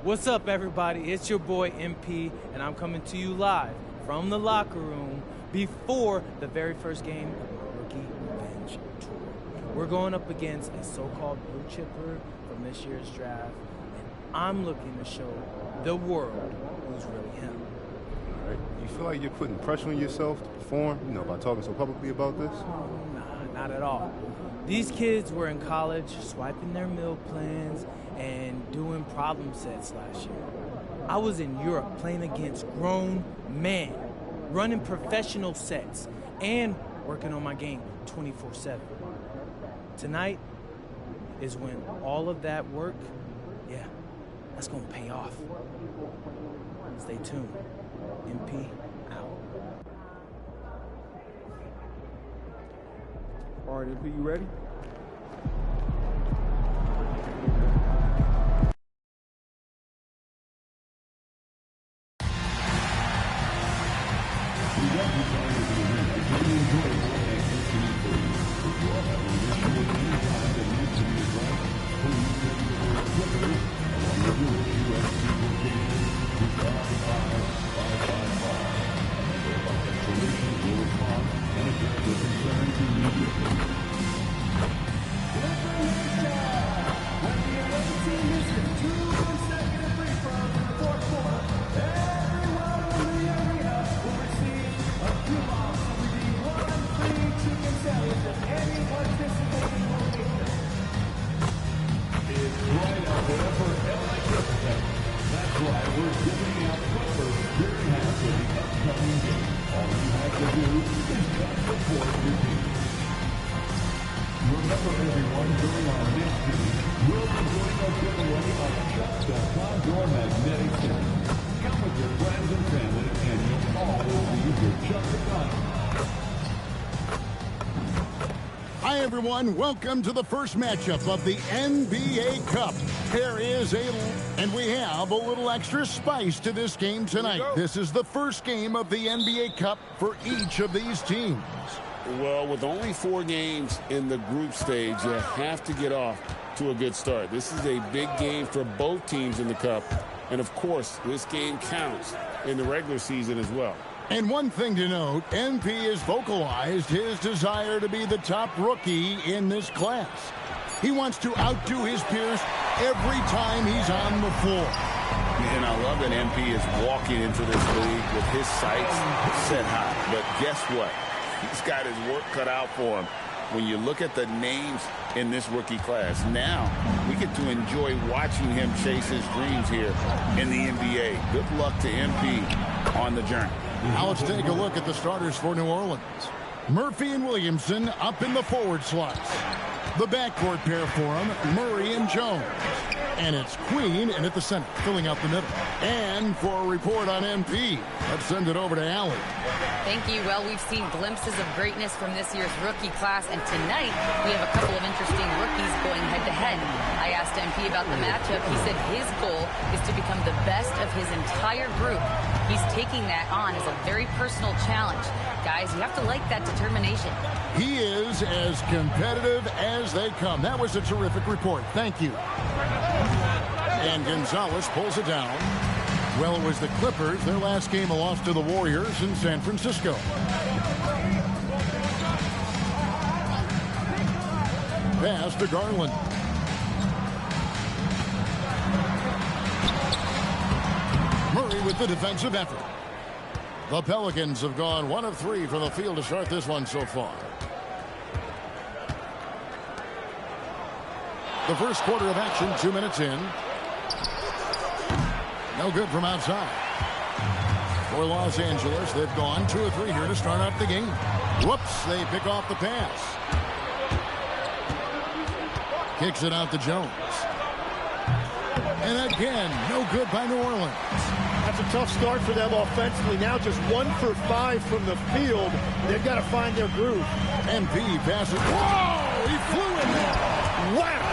What's up, everybody? It's your boy MP, and I'm coming to you live from the locker room before the very first game of my Rookie Revenge Tour. We're going up against a so-called blue chipper from this year's draft, and I'm looking to show the world who's really him. All right. You feel like you're putting pressure on yourself to perform, by talking so publicly about this? Nah, not at all. These kids were in college swiping their meal plans and doing problem sets last year. I was in Europe playing against grown men, running professional sets, and working on my game 24/7. Tonight is when all of that work, that's gonna pay off. Stay tuned. MP out. All right, MP, you ready? Hi, everyone. Welcome to the first matchup of the NBA Cup. And we have a little extra spice to this game tonight. This is the first game of the NBA Cup for each of these teams. Well, with only 4 games in the group stage, you have to get off to a good start. This is a big game for both teams in the Cup. And, of course, this game counts in the regular season as well. And one thing to note, NP has vocalized his desire to be the top rookie in this class. He wants to outdo his peers every time he's on the floor. And I love that MP is walking into this league with his sights set high. But guess what? He's got his work cut out for him. When you look at the names in this rookie class, now we get to enjoy watching him chase his dreams here in the NBA. Good luck to MP on the journey. Now let's take a look at the starters for New Orleans. Murphy and Williamson up in the forward slots. The backcourt pair for him, Murray and Jones. And it's Queen in at the center, filling out the middle. And for a report on MP, let's send it over to Allie. Thank you. Well, we've seen glimpses of greatness from this year's rookie class, and tonight we have a couple of interesting rookies going head-to-head. I asked MP about the matchup. He said his goal is to become the best of his entire group. He's taking that on as a very personal challenge. Guys, you have to like that determination. He is as competitive as they come. That was a terrific report. Thank you. And Gonzalez pulls it down. Well, it was the Clippers. Their last game, a loss to the Warriors in San Francisco. Pass to Garland. Murray with the defensive effort. The Pelicans have gone 1 of 3 from the field to start this one so far. The first quarter of action, 2 minutes in. No good from outside. For Los Angeles, they've gone 2 of 3 here to start out the game. Whoops, they pick off the pass. Kicks it out to Jones. And again, no good by New Orleans. That's a tough start for them offensively. Now just 1 for 5 from the field. They've got to find their groove. MP passes. Whoa! He flew in there. Wow!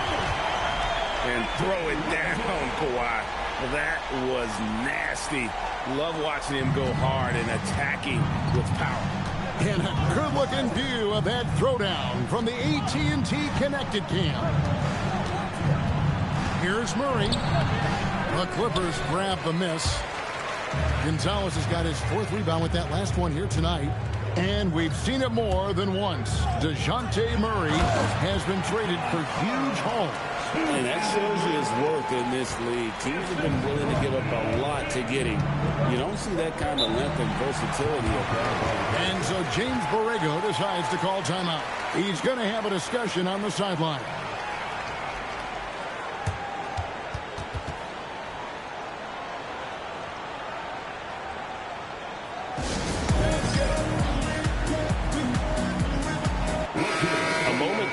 And throw it down, Kawhi. That was nasty. Love watching him go hard and attacking with power. And a good-looking view of that throwdown from the AT&T Connected Cam. Here's Murray. The Clippers grab the miss. Gonzalez has got his 4th rebound with that last one here tonight. And we've seen it more than once. DeJounte Murray has been traded for huge hauls. And that shows you his worth in this league. Teams have been willing to give up a lot to get him. You don't see that kind of length and versatility up there. And so James Borrego decides to call timeout. He's going to have a discussion on the sideline.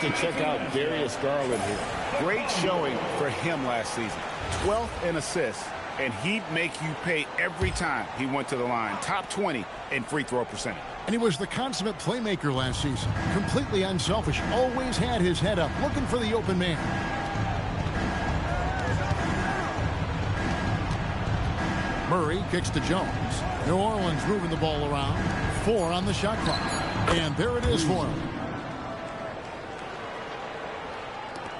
To check out Darius Garland here. Great showing for him last season. 12th in assists, and he'd make you pay every time he went to the line. Top 20 in free throw percentage. And he was the consummate playmaker last season. Completely unselfish. Always had his head up, looking for the open man. Murray kicks to Jones. New Orleans moving the ball around. 4 on the shot clock. And there it is for him.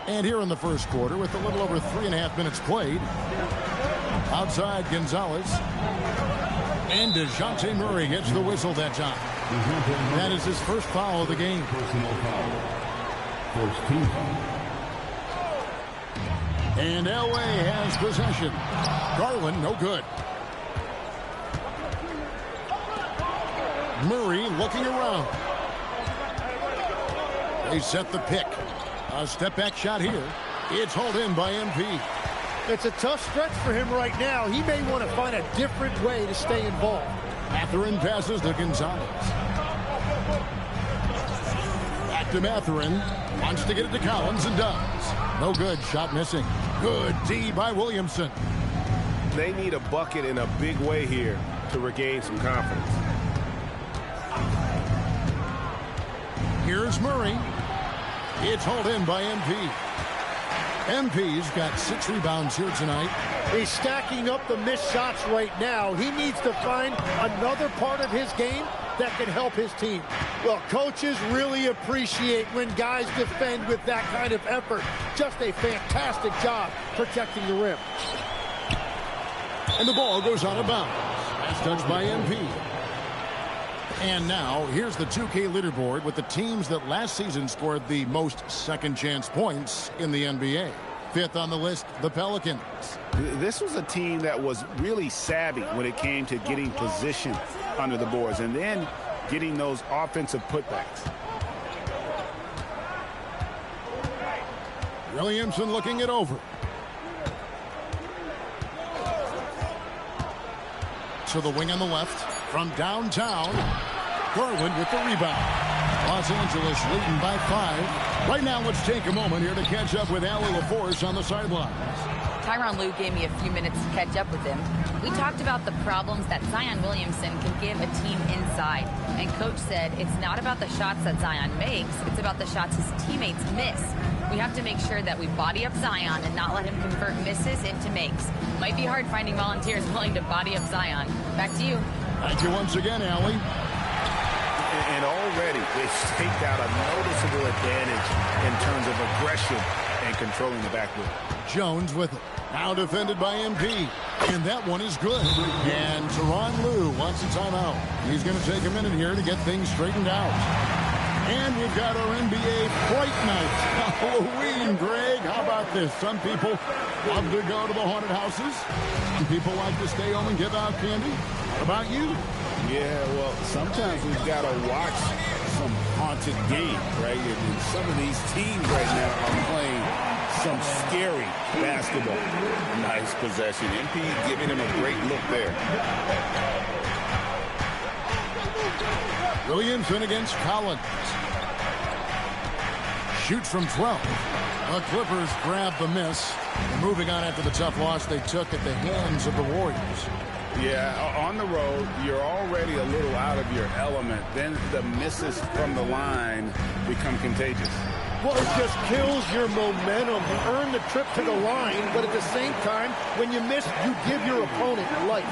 And here in the first quarter, with a little over 3.5 minutes played, outside Gonzalez. And DeJounte Murray gets the whistle that time. That is his first foul of the game. And LA has possession. Garland, no good. Murray looking around. They set the pick. A step-back shot here. It's hauled in by MP. It's a tough stretch for him right now. He may want to find a different way to stay involved. Mathurin passes to Gonzalez. Back to Mathurin. Wants to get it to Collins and does. No good. Shot missing. Good D by Williamson. They need a bucket in a big way here to regain some confidence. Here's Murray. It's hauled in by MP. MP's got 6 rebounds here tonight. He's stacking up the missed shots right now. He needs to find another part of his game that can help his team. Well, coaches really appreciate when guys defend with that kind of effort. Just a fantastic job protecting the rim. And the ball goes out of bounds. That's touched by MP. And now, here's the 2K leaderboard with the teams that last season scored the most second-chance points in the NBA. 5th on the list, the Pelicans. This was a team that was really savvy when it came to getting position under the boards and then getting those offensive putbacks. Williamson looking it over. To the wing on the left. From downtown, Garland with the rebound. Los Angeles leading by 5. Right now, let's take a moment here to catch up with Allie LaForce on the sidelines. Tyronn Lue gave me a few minutes to catch up with him. We talked about the problems that Zion Williamson can give a team inside. And Coach said it's not about the shots that Zion makes, it's about the shots his teammates miss. We have to make sure that we body up Zion and not let him convert misses into makes. Might be hard finding volunteers willing to body up Zion. Back to you. Thank you once again, Allie. And already they've staked out a noticeable advantage in terms of aggression and controlling the backcourt. Jones with it. Now defended by MP. And that one is good. And Tyronn Lue wants a timeout. He's going to take a minute here to get things straightened out. And we've got our NBA Fright Night. Halloween, Greg. How about this? Some people love to go to the haunted houses. Some people like to stay home and give out candy. What about you? Yeah, well, sometimes we've got to watch some haunted games, right? And some of these teams right now are playing some scary basketball. Nice possession. MP giving him a great look there. Williamson against Collins. Shoots from 12. The Clippers grab the miss. Moving on after the tough loss they took at the hands of the Warriors. Yeah, on the road, you're already a little out of your element. Then the misses from the line become contagious. Well, it just kills your momentum. You earn the trip to the line, but at the same time, when you miss, you give your opponent life.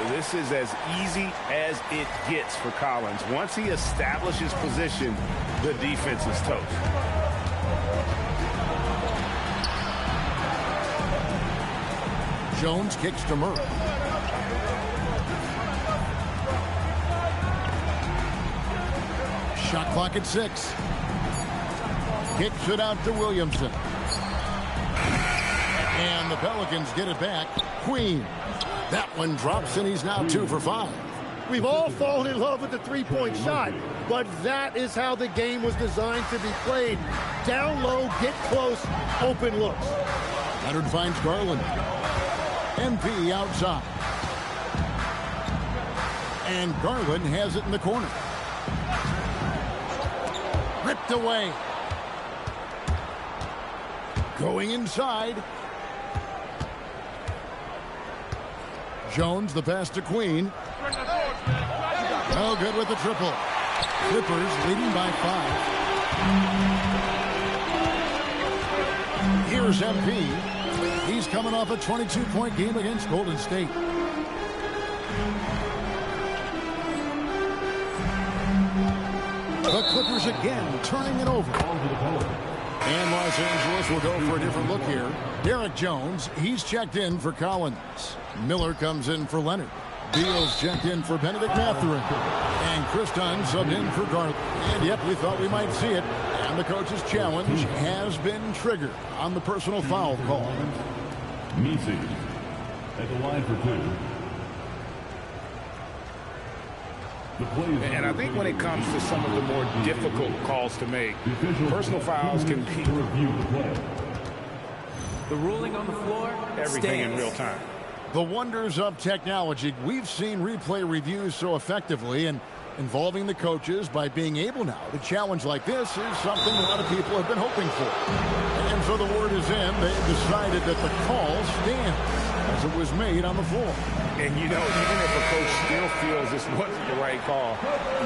This is as easy as it gets for Collins. Once he establishes position, the defense is toast. Jones kicks to Murray. Shot clock at 6. Kicks it out to Williamson. And the Pelicans get it back. Queen. That one drops, and he's now 2 for 5. We've all fallen in love with the three-point shot, but that is how the game was designed to be played. Down low, get close, open looks. Leonard finds Garland. MP outside. And Garland has it in the corner. Ripped away. Going inside. Jones, the pass to Queen. Oh, good with the triple. Clippers leading by 5. Here's MP. He's coming off a 22-point game against Golden State. The Clippers again turning it over. And Los Angeles will go for a different look here. Derek Jones, he's checked in for Collins. Miller comes in for Leonard. Beal's checked in for Benedict Mathurin. And Chris Dunn subbed in for Garth. And yep, we thought we might see it. And the coach's challenge has been triggered on the personal foul call. Misi at the line for 2. And I think when it comes to some of the more difficult calls to make, personal fouls can be The ruling on the floor, everything in real time. The wonders of technology. We've seen replay reviews so effectively, and involving the coaches by being able now to challenge like this is something a lot of people have been hoping for. And so the word is in. They've decided that the call stands as it was made on the floor. And, you know, even if a coach still feels this wasn't the right call,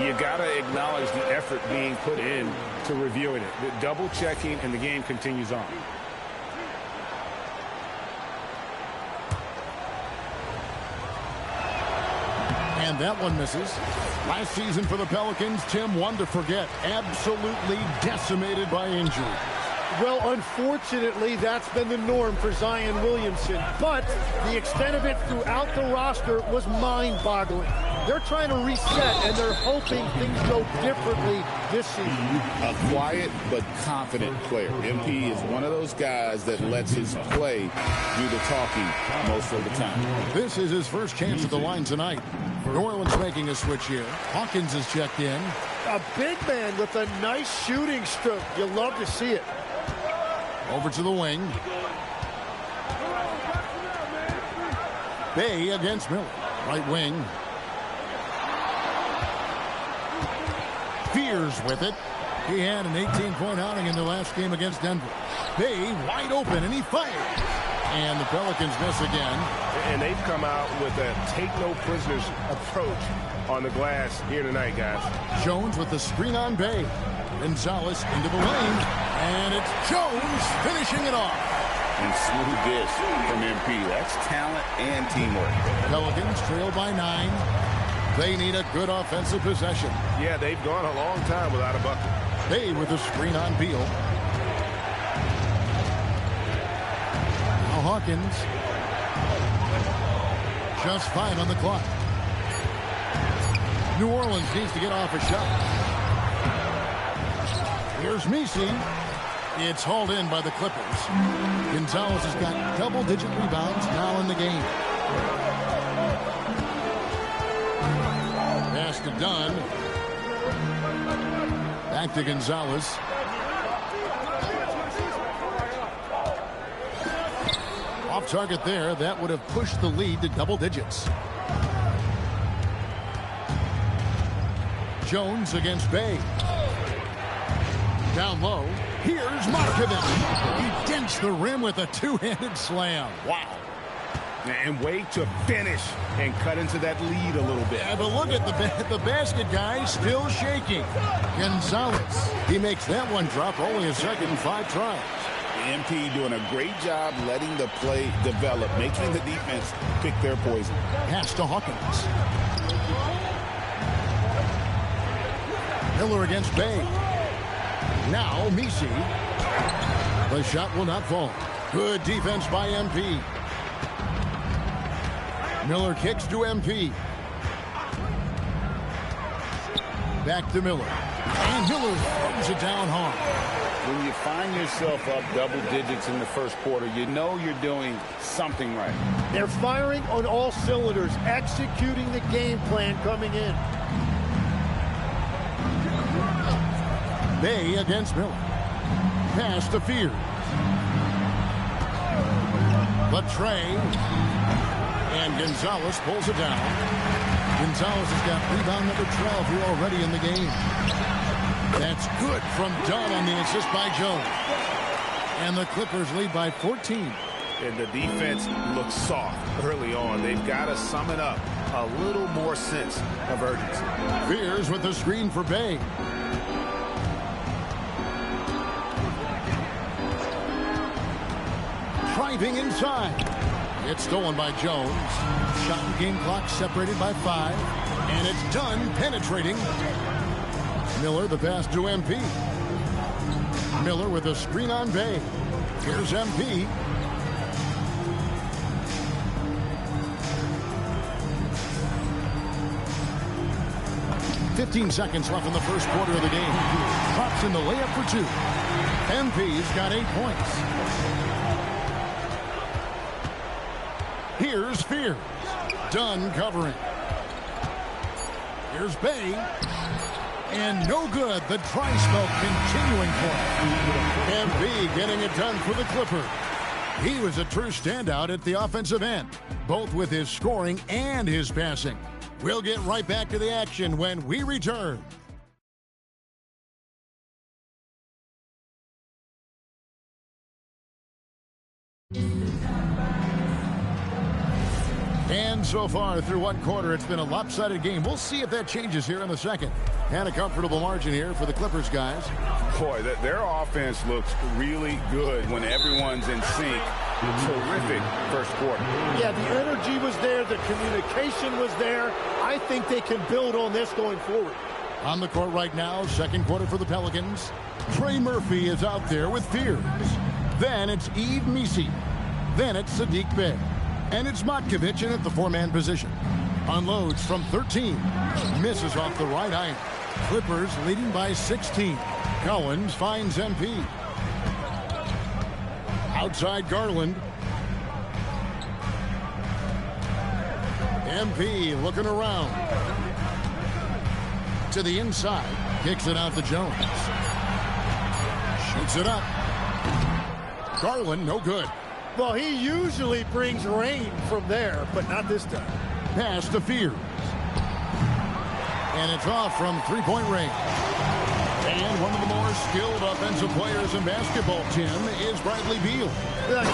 you got to acknowledge the effort being put in to reviewing it. The double checking, and the game continues on. And that one misses. Last season for the Pelicans, Tim, one to forget. Absolutely decimated by injury. Well, unfortunately, that's been the norm for Zion Williamson. But the extent of it throughout the roster was mind-boggling. They're trying to reset, and they're hoping things go differently this season. A quiet but confident player. MP is one of those guys that lets his play do the talking most of the time. This is his first chance at the line tonight. New Orleans making a switch here. Hawkins is checked in. A big man with a nice shooting stroke. You love to see it. Over to the wing. Bay against Miller. Right wing. Fears with it. He had an 18-point outing in the last game against Denver. Bay wide open, and he fired. And the Pelicans miss again. And they've come out with a take-no-prisoners approach on the glass here tonight, guys. Jones with the screen on Bay. Gonzalez into the lane. And it's Jones finishing it off. And smooth dish from MP. That's talent and teamwork. Pelicans trail by 9. They need a good offensive possession. Yeah, they've gone a long time without a bucket. Bay with the screen on Beal. Now Hawkins. Just 5 on the clock. New Orleans needs to get off a shot. Here's Misi. It's hauled in by the Clippers. Gonzalez has got double-digit rebounds now in the game. Pass to Dunn. Back to Gonzalez. Off target there. That would have pushed the lead to double digits. Jones against Bay. Down low. Here's Markovic. He dents the rim with a two-handed slam. Wow. And wait to finish and cut into that lead a little bit. Yeah, but look at the basket guy still shaking. Gonzalez. He makes that one drop only a second in 5 tries. The MP doing a great job letting the play develop, making the defense pick their poison. Pass to Hawkins. Miller against Bay. Now Misi. The shot will not fall. Good defense by MP. Miller kicks to MP. Back to Miller. And Miller throws it down hard. When you find yourself up double digits in the first quarter, you know you're doing something right. They're firing on all cylinders, executing the game plan coming in. Bay against Miller. Pass to Fears. Latre. And Gonzalez pulls it down. Gonzalez has got rebound number 12 here already in the game. That's good from Dunn on the assist by Jones. And the Clippers lead by 14. And the defense looks soft early on. They've got to sum it up. A little more sense of urgency. Fears with the screen for Bay. Driving inside. It's stolen by Jones. Shot and game clock separated by 5. And it's Dunn penetrating. Miller the pass to MP. Miller with a screen on Bay. Here's MP. "15 seconds left in the first quarter of the game. Drops in the layup for 2. MP's got 8 points. Here's Fears. Dunn covering. Here's Bay. And no good. The dry spell continuing for him. MP getting it done for the Clippers. He was a true standout at the offensive end, both with his scoring and his passing. We'll get right back to the action when we return. And so far through one quarter, it's been a lopsided game. We'll see if that changes here in the second. And a comfortable margin here for the Clippers guys. Boy, their offense looks really good when everyone's in sync. Terrific first quarter. Yeah, the energy was there. The communication was there. I think they can build on this going forward. On the court right now, second quarter for the Pelicans. Trey Murphy is out there with Fears. Then it's Yves Misi. Then it's Sadiq Bey. And it's Matkovic in at the 4-man position. Unloads from 13. Misses off the right iron. Clippers leading by 16. Collins finds MP. Outside Garland. MP looking around. To the inside. Kicks it out to Jones. Shoots it up. Garland, no good. Well, he usually brings rain from there, but not this time. Pass to Fears. And it's off from three-point range. And one of the more skilled offensive players in basketball, Tim, is Bradley Beal.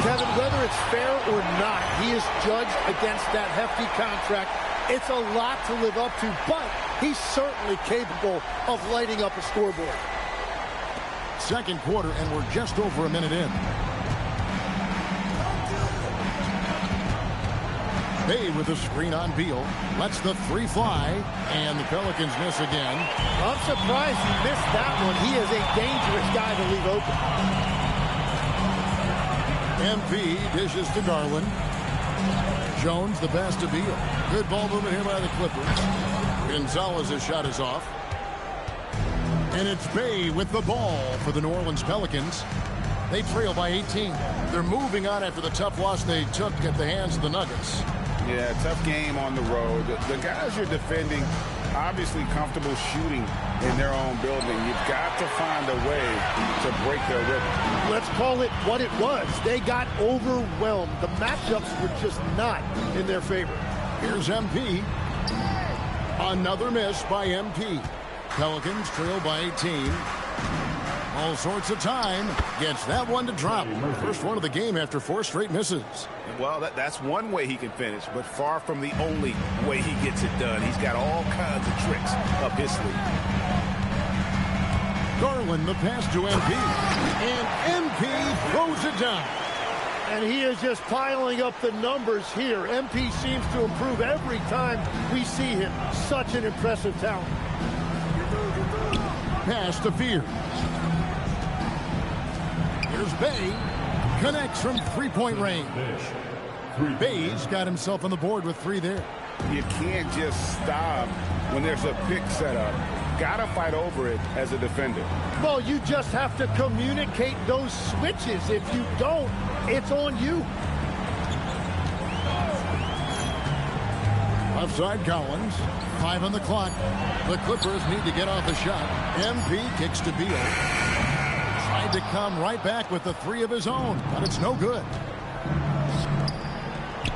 Kevin, whether it's fair or not, he is judged against that hefty contract. It's a lot to live up to, but he's certainly capable of lighting up a scoreboard. Second quarter, and we're just over a minute in. Bay with a screen on Beal. Lets the three fly, and the Pelicans miss again. I'm surprised he missed that one. He is a dangerous guy to leave open. MP dishes to Garland. Jones the pass to Beal. Good ball movement here by the Clippers. Gonzalez's shot is off. And it's Bay with the ball for the New Orleans Pelicans. They trail by 18. They're moving on after the tough loss they took at the hands of the Nuggets. Yeah, tough game on the road. The guys you're defending, obviously comfortable shooting in their own building. You've got to find a way to break their rhythm. Let's call it what it was. They got overwhelmed. The matchups were just not in their favor. Here's MP. Another miss by MP. Pelicans trail by 18. All sorts of time. Gets that one to drop. First one of the game after 4 straight misses. Well, that's one way he can finish, but far from the only way he gets it done. He's got all kinds of tricks up his sleeve. Garland the pass to MP. And MP throws it down. And he is just piling up the numbers here. MP seems to improve every time we see him. Such an impressive talent. Pass to Fears. Here's Bay. Connects from three-point range. Bay's got himself on the board with 3 there. You can't just stop when there's a pick set up. Gotta fight over it as a defender. Well, you just have to communicate those switches. If you don't, it's on you. Left side Collins. 5 on the clock. The Clippers need to get off a shot. MP kicks to Beal. Tried to come right back with the 3 of his own, but it's no good.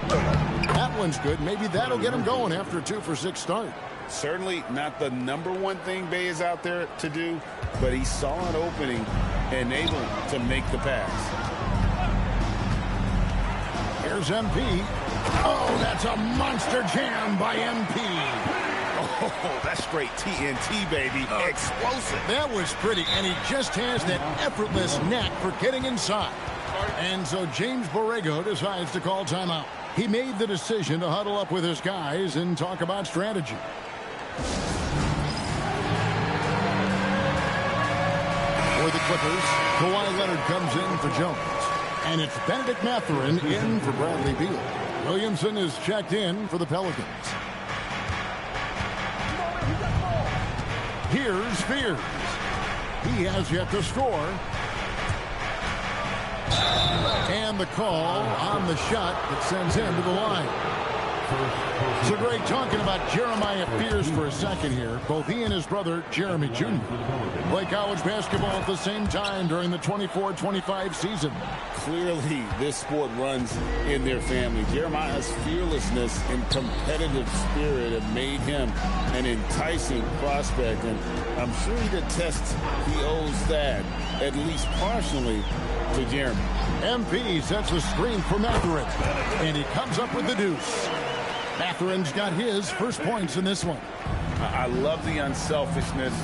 That one's good. Maybe that'll get him going after a 2-for-6 start. Certainly not the #1 thing Bay is out there to do, but he saw an opening and able to make the pass. Here's MP. Oh, that's a monster jam by MP. Oh, that's straight TNT, baby. Explosive. That was pretty, and he just has that effortless knack for getting inside. And so James Borrego decides to call timeout. He made the decision to huddle up with his guys and talk about strategy. For the Clippers, Kawhi Leonard comes in for Jones. And it's Benedict Mathurin in for Bradley Beal. Williamson is checked in for the Pelicans. Here's Fears. He has yet to score. And the call on the shot that sends him to the line. So Greg, talking about Jeremiah Fears for a second here. Both he and his brother, Jeremy Jr., play college basketball at the same time during the 24-25 season. Clearly, this sport runs in their family. Jeremiah's fearlessness and competitive spirit have made him an enticing prospect, and I'm sure he attests he owes that, at least partially, to Jeremy. MP sets the screen for Mathurin, and he comes up with the deuce. Mathurin's got his first points in this one. I love the unselfishness,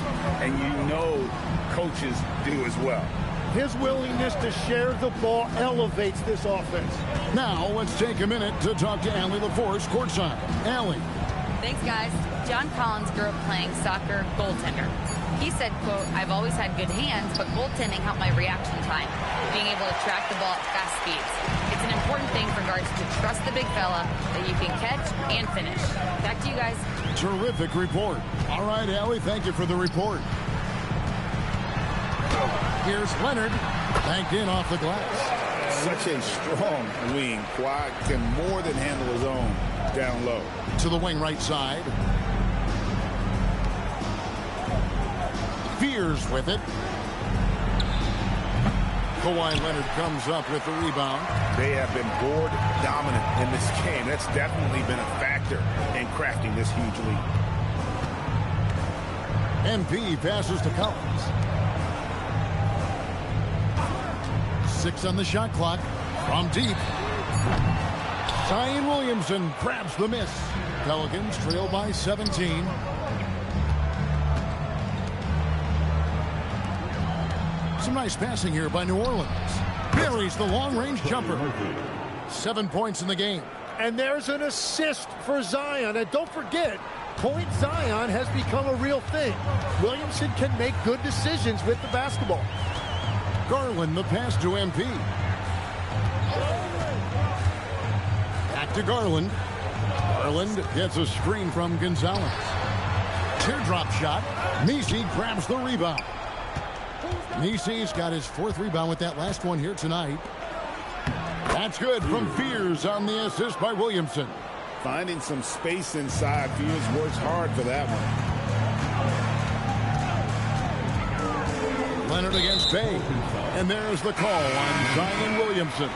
and you know coaches do as well. His willingness to share the ball elevates this offense. Now let's take a minute to talk to Allie LaForce courtside. Allie. Thanks, guys. John Collins grew up playing soccer goaltender. He said, quote, "I've always had good hands, but goaltending helped my reaction time, being able to track the ball at fast speeds. It's an important thing for guards to trust the big fella that you can catch and finish." Back to you guys. Terrific report. All right, Allie, thank you for the report. Here's Leonard, banked in off the glass. Such a strong wing. Kawhi can more than handle his own down low. To the wing right side. Fears with it. Kawhi Leonard comes up with the rebound. They have been board dominant in this game. That's definitely been a factor in crafting this huge lead. MP passes to Collins. 6 on the shot clock. From deep. Zion Williamson grabs the miss. Pelicans trail by 17. Some nice passing here by New Orleans. Buries the long-range jumper. 7 points in the game. And there's an assist for Zion. And don't forget, Point Zion has become a real thing. Williamson can make good decisions with the basketball. Garland, the pass to MP. Back to Garland. Garland gets a screen from Gonzalez. Teardrop shot. Nisi grabs the rebound. Nisi's got his 4th rebound with that last one here tonight. That's good from Fears on the assist by Williamson. Finding some space inside. Fears works hard for that one. Leonard against Bay. And there's the call on Zion Williamson.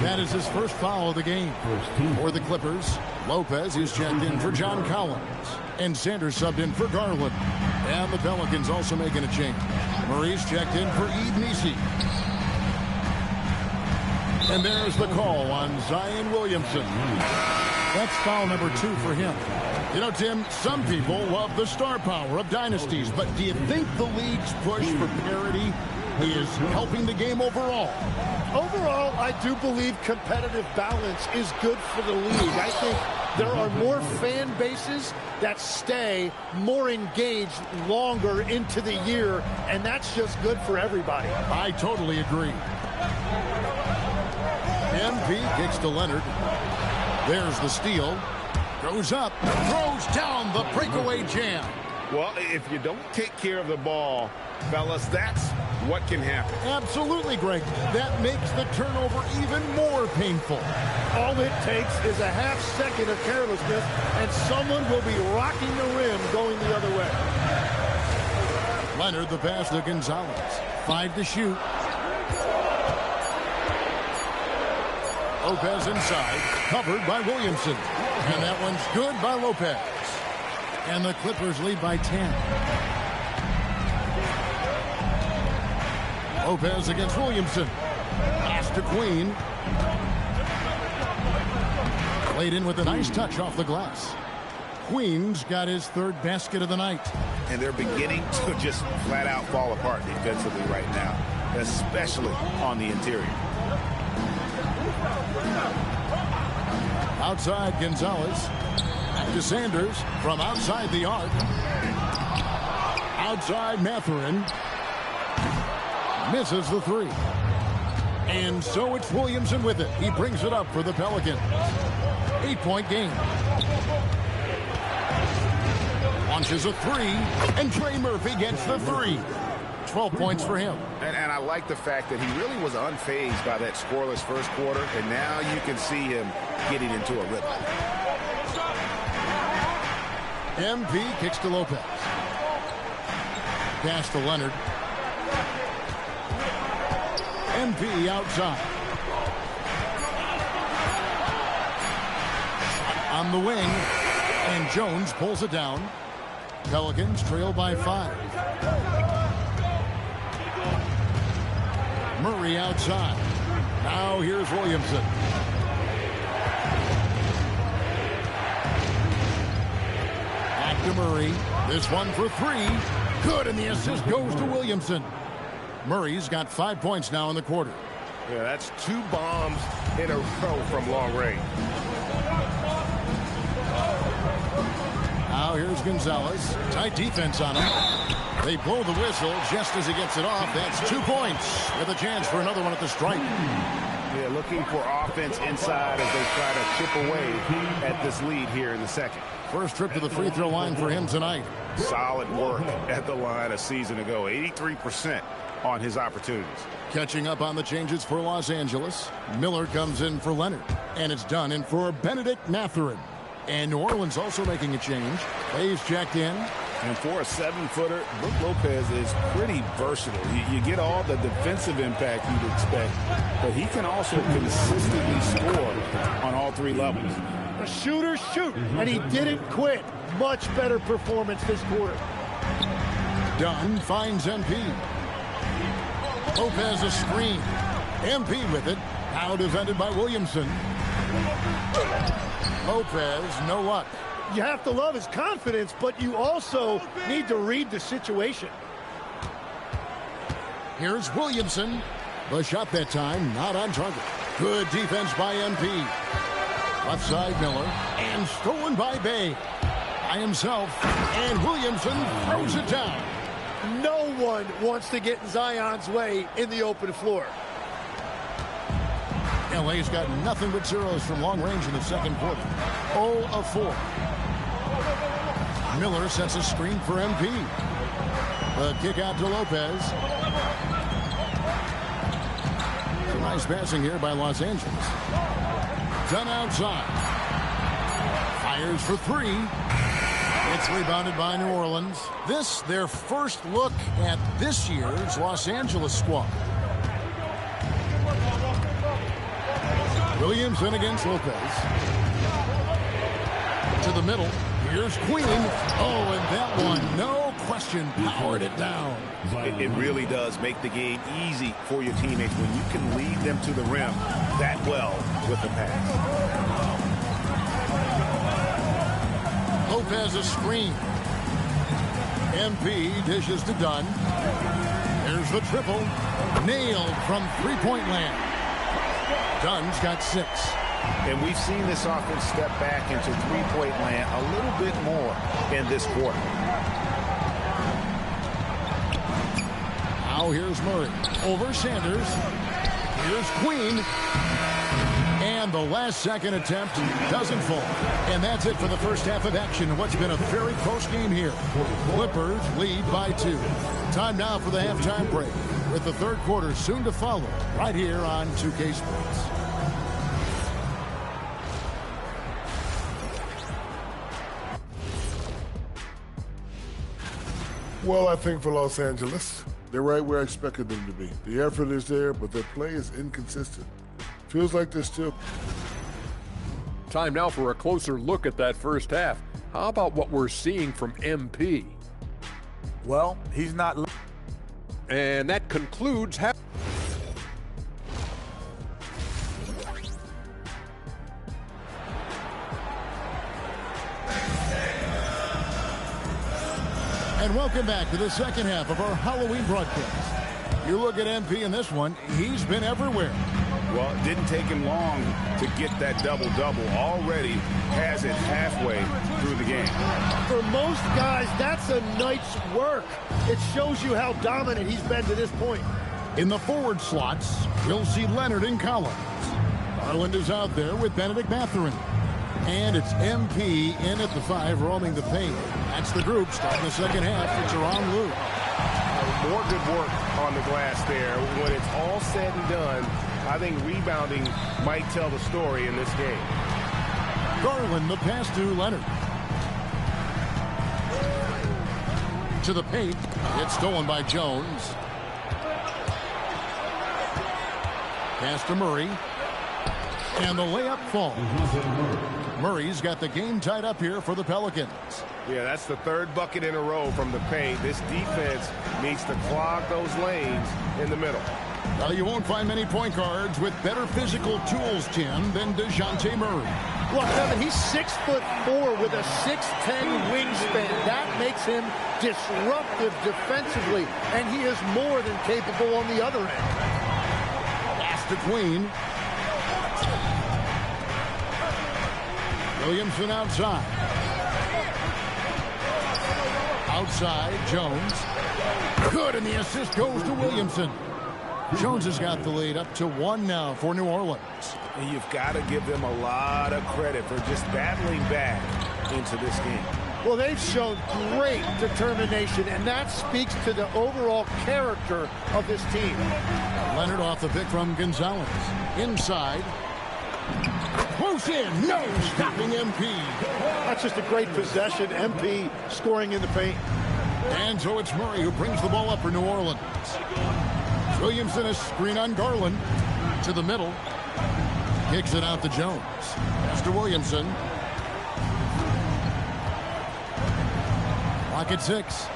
That is his first foul of the game. For the Clippers, Lopez is checked in for John Collins. And Sanders subbed in for Garland. And the Pelicans also making a change. Murray's checked in for Ed Nisi. And there's the call on Zion Williamson. That's foul number 2 for him. You know, Tim, some people love the star power of dynasties, but do you think the league's push for parity He is helping the game overall. Overall, I do believe competitive balance is good for the league. I think there are more fan bases that stay more engaged longer into the year, and that's just good for everybody. I totally agree. MP kicks to Leonard. There's the steal. Goes up, throws down the breakaway jam. Well, if you don't take care of the ball, fellas, that's what can happen. Absolutely, Greg. That makes the turnover even more painful. All it takes is a half second of carelessness, and someone will be rocking the rim going the other way. Leonard, the pass to Gonzalez. 5 to shoot. Lopez inside, covered by Williamson. And that one's good by Lopez. And the Clippers lead by 10. Lopez against Williamson. Pass to Queen. Played in with a nice touch off the glass. Queen's got his third basket of the night. And they're beginning to just flat out fall apart defensively right now, especially on the interior. Outside Gonzalez. Back to Sanders from outside the arc. Outside Mathurin. Misses the three. And so it's Williamson with it. He brings it up for the Pelicans. 8-point game. Launches a three, and Trey Murphy gets the three. 12 points for him. And I like the fact that he really was unfazed by that scoreless first quarter, and now you can see him getting into a rhythm. MP kicks to Lopez. Pass to Leonard. MP outside. On the wing, and Jones pulls it down. Pelicans trail by 5. Murray outside. Now here's Williamson. Back to Murray. This one for 3. Good, and the assist goes to Williamson. Murray's got 5 points now in the quarter. Yeah, that's 2 bombs in a row from long range. Now here's Gonzalez. Tight defense on him. They blow the whistle just as he gets it off. That's 2 points with a chance for another one at the stripe. Yeah, looking for offense inside as they try to chip away at this lead here in the second. First trip to the free throw line for him tonight. Solid work at the line a season ago. 83% on his opportunities. Catching up on the changes for Los Angeles. Miller comes in for Leonard. And it's done in for Benedict Mathurin. And New Orleans also making a change. Hayes checked in. And for a 7-footer, Brook Lopez is pretty versatile. You get all the defensive impact you'd expect, but he can also consistently score on all 3 levels. A shooter shoot, and he didn't quit. Much better performance this quarter. Dunn finds MP. Lopez a screen. MP with it. Now defended by Williamson. Lopez, no luck. You have to love his confidence, but you also need to read the situation. Here's Williamson. The shot that time, not on target. Good defense by MP. Left side Miller, and stolen by Bay. By himself, and Williamson throws it down. No one wants to get in Zion's way in the open floor. LA's got nothing but zeros from long range in the second quarter. 0 of 4. Miller sets a screen for MP. The kick out to Lopez. Some nice passing here by Los Angeles. Done outside. Fires for 3. It's rebounded by New Orleans. This, their first look at this year's Los Angeles squad. Williamson against Lopez. To the middle. Here's Queen. Oh, and that one, no question, powered it down. It really does make the game easy for your teammates when you can lead them to the rim that well with the pass. Lopez a screen. MP dishes to Dunn. There's the triple. Nailed from three-point land. Dunn's got 6. And we've seen this offense step back into three-point land a little bit more in this quarter. Now here's Murray. Over Sanders. Here's Queen. And the last second attempt doesn't fall. And that's it for the first half of action in what's been a very close game here. Clippers lead by 2. Time now for the halftime break, with the third quarter soon to follow right here on 2K Sports. Well, I think for Los Angeles, they're right where I expected them to be. The effort is there, but their play is inconsistent. Feels like they're still... Time now for a closer look at that first half. How about what we're seeing from MP? Well, he's not... And that concludes half... And welcome back to the second half of our Halloween broadcast. You look at MP in this one, he's been everywhere. Well, it didn't take him long to get that double-double. Already has it halfway through the game. For most guys, that's a night's work. It shows you how dominant he's been to this point. In the forward slots, you'll see Leonard and Collins. Garland is out there with Benedict Mathurin. And it's MP in at the 5, roaming the paint. That's the group starting the second half for Tyronn Lue. More good work on the glass there. When it's all said and done, I think rebounding might tell the story in this game. Garland, the pass to Leonard. To the paint. It's stolen by Jones. Pass to Murray. And the layup falls. Murray's got the game tied up here for the Pelicans. Yeah, that's the third bucket in a row from the paint. This defense needs to clog those lanes in the middle. Well, you won't find many point guards with better physical tools, Tim, than DeJounte Murray. Look, Kevin, he's 6'4" with a 6'10" wingspan. That makes him disruptive defensively, and he is more than capable on the other end. Pass to Queen. Williamson outside. Outside, Jones. Good, and the assist goes to Williamson. Jones has got the lead up to 1 now for New Orleans. And you've got to give them a lot of credit for just battling back into this game. Well, they've shown great determination, and that speaks to the overall character of this team. Leonard off the pick from Gonzalez. Inside. Close in. No stopping MP. That's just a great possession. MP scoring in the paint. And so it's Murray who brings the ball up for New Orleans. Williamson a screen on Garland. To the middle. Kicks it out to Jones. Pass to Williamson. Clock at 6.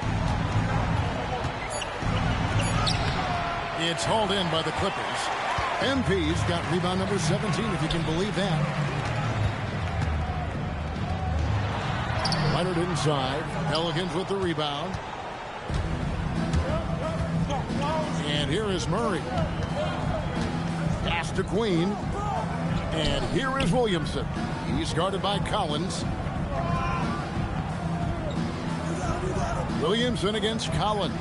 It's hauled in by the Clippers. MP's got rebound number 17, if you can believe that. Leonard inside. Pelicans with the rebound. And here is Murray. Pass to Queen. And here is Williamson. He's guarded by Collins. Williamson against Collins.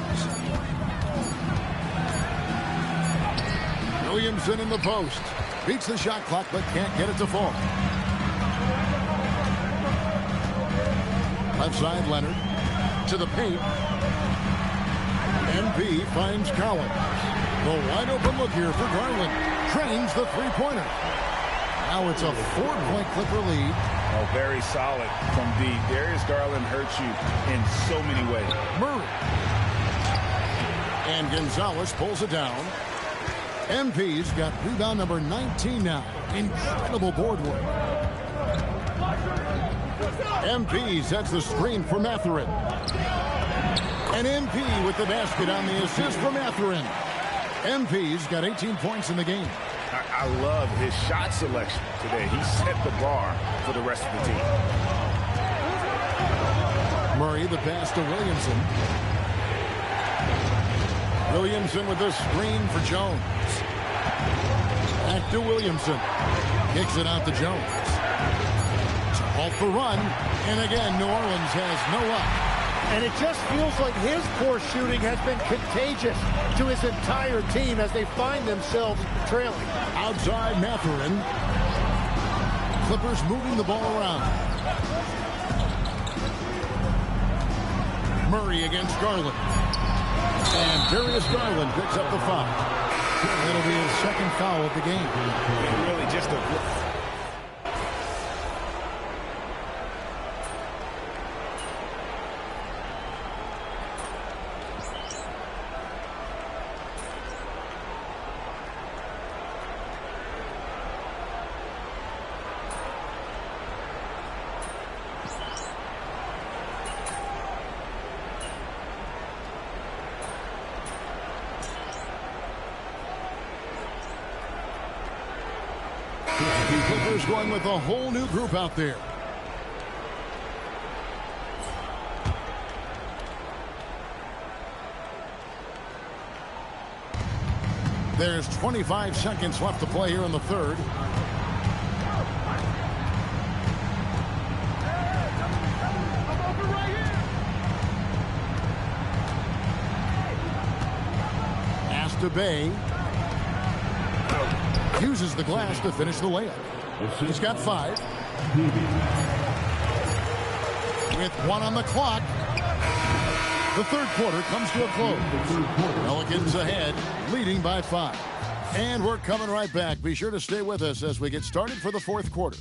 Williamson in the post. Beats the shot clock, but can't get it to fall. Left side, Leonard. To the paint. MP finds Collins. The wide open look here for Garland. Trains the three-pointer. Now it's a 4-point Clipper lead. Oh, very solid from deep. Darius Garland hurts you in so many ways. Murray. And Gonzalez pulls it down. MP's got rebound number 19 now. Incredible board work. MP sets the screen for Mathurin. And MP with the basket on the assist for Mathurin. MP's got 18 points in the game. I love his shot selection today. He set the bar for the rest of the team. Murray, the pass to Williamson. Williamson with the screen for Jones. Back to Williamson. Kicks it out to Jones. To halt the run. And again, New Orleans has no luck. And it just feels like his poor shooting has been contagious to his entire team as they find themselves trailing. Outside Mathurin. Clippers moving the ball around. Murray against Garland. And Darius Garland picks up the foul. That'll be his second foul of the game. And really just a... Clippers going with a whole new group out there. There's 25 seconds left to play here in the third. Pass to Bay. Uses the glass to finish the layup. He's got 5. With 1 on the clock, the third quarter comes to a close. Pelicans ahead, leading by 5. And we're coming right back. Be sure to stay with us as we get started for the fourth quarter.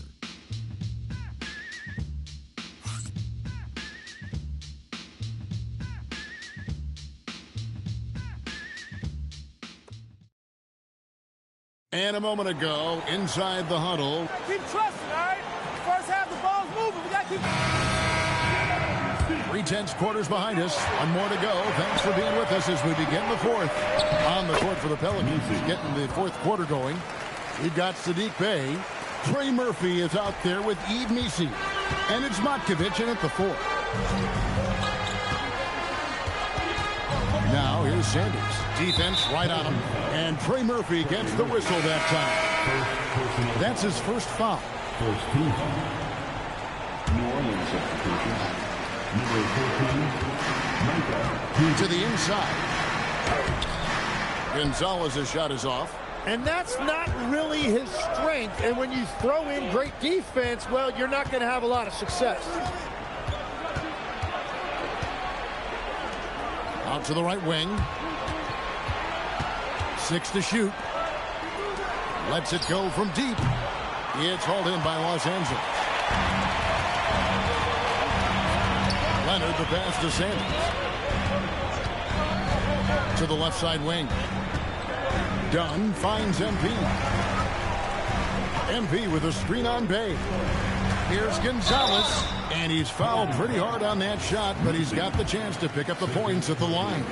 And a moment ago, inside the huddle. Keep trusting, all right? First half, the ball's moving. We got to keep... 3/10 quarters behind us. 1 more to go. Thanks for being with us as we begin the fourth. On the court for the Pelicans, getting the fourth quarter going. We've got Sadiq Bey. Trey Murphy is out there with Yves Missi. And it's Matkovic in at the 4. Now here's Sanders. Defense right on him. And Trey Murphy gets the whistle that time. That's his first foul. First team foul. New Orleans substitution. Number 14, Micah. To the inside. Gonzalez's shot is off. And that's not really his strength. And when you throw in great defense, well, you're not going to have a lot of success. Out to the right wing. 6 to shoot. Lets it go from deep. It's hauled in by Los Angeles. Leonard the pass to Sanders. To the left side wing. Dunn finds MP. MP with a screen on Bay. Here's Gonzalez. And he's fouled pretty hard on that shot, but he's got the chance to pick up the points at the line.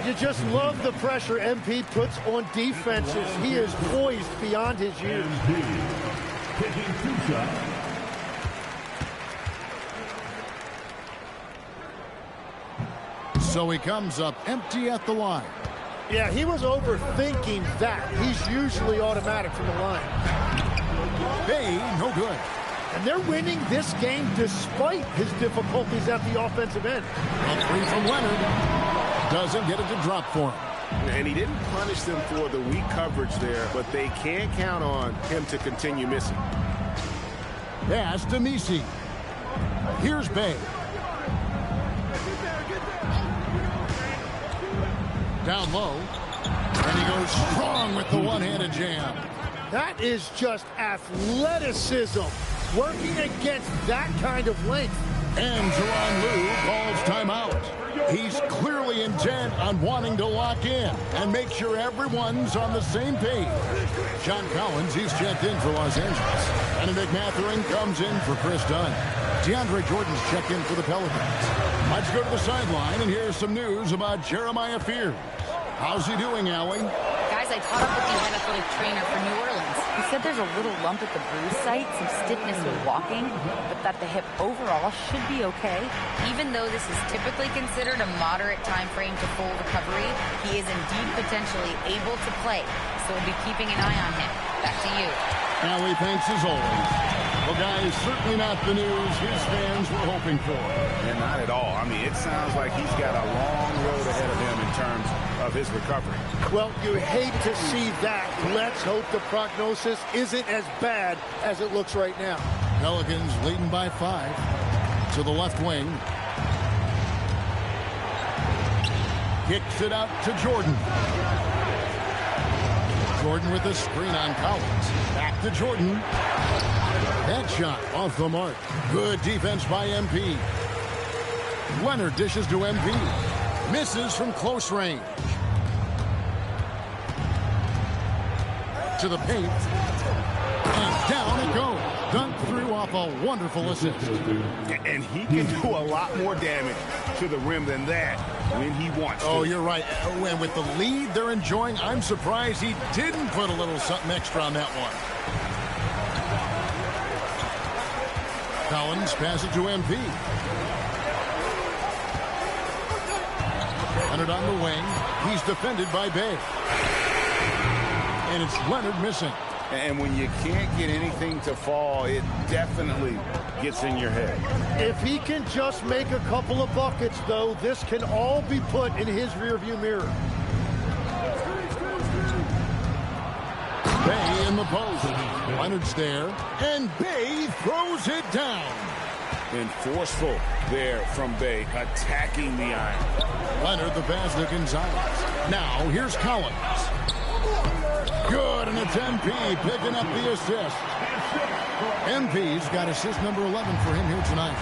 You just love the pressure MP puts on defenses. He is poised beyond his years. Taking 2 shots. So he comes up empty at the line. Yeah, he was overthinking that. He's usually automatic from the line. Bay, no good. And they're winning this game despite his difficulties at the offensive end. A 3 from Leonard. Doesn't get it to drop for him. And he didn't punish them for the weak coverage there, but they can't count on him to continue missing. Pass to Missi. Here's Bay. Down low. And he goes strong with the one-handed jam. That is just athleticism. Working against that kind of length. And Tyronn Lue calls timeout. He's clearly intent on wanting to lock in and make sure everyone's on the same page. John Collins, he's checked in for Los Angeles. Benedict Mathurin comes in for Chris Dunn. DeAndre Jordan's checked in for the Pelicans. Let's go to the sideline, and here's some news about Jeremiah Fears. How's he doing, Allie? Guys, I caught up with the head athletic trainer for New Orleans. He said there's a little lump at the bruise site, some stiffness with walking, but that the hip overall should be okay. Even though this is typically considered a moderate time frame to full recovery, he is indeed potentially able to play, so we'll be keeping an eye on him. Back to you. Allie, thanks as always. Well, guys, certainly not the news his fans were hoping for. And not at all. I mean, it sounds like he's got a long road ahead of him in terms of his recovery. Well, you hate to see that. Let's hope the prognosis isn't as bad as it looks right now. Pelicans leading by 5 to the left wing. Kicks it out to Jordan. Jordan with the screen on Collins. Back to Jordan. That shot off the mark. Good defense by MP. Leonard dishes to MP. Misses from close range. To the paint. And down it goes. Dunked through off a wonderful assist. And he can do a lot more damage to the rim than that when he wants to. Oh, you're right. And with the lead they're enjoying, I'm surprised he didn't put a little something extra on that one. Collins passes it to MP. Leonard on the wing. He's defended by Bay. And it's Leonard missing. And when you can't get anything to fall, it definitely gets in your head. If he can just make a couple of buckets, though, this can all be put in his rearview mirror. Bay in the post. Leonard's there. And Bay throws it down. And forceful there from Bay, attacking the iron. Leonard the pass to Gonzalez. Now here's Collins. Good, and it's MP picking up the assist. MP's got assist number 11 for him here tonight.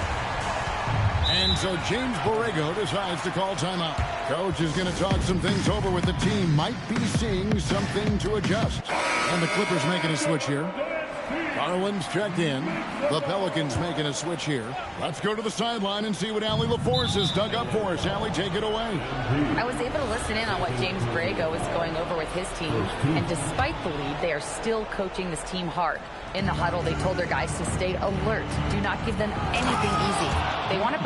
And so James Borrego decides to call timeout. Coach is going to talk some things over with the team. Might be seeing something to adjust. And the Clippers making a switch here. Garland's checked in. The Pelicans making a switch here. Let's go to the sideline and see what Allie LaForce has dug up for us. Allie, take it away. I was able to listen in on what James Borrego was going over with his team. And despite the lead, they are still coaching this team hard. In the huddle, they told their guys to stay alert. Do not give them anything easy. They want to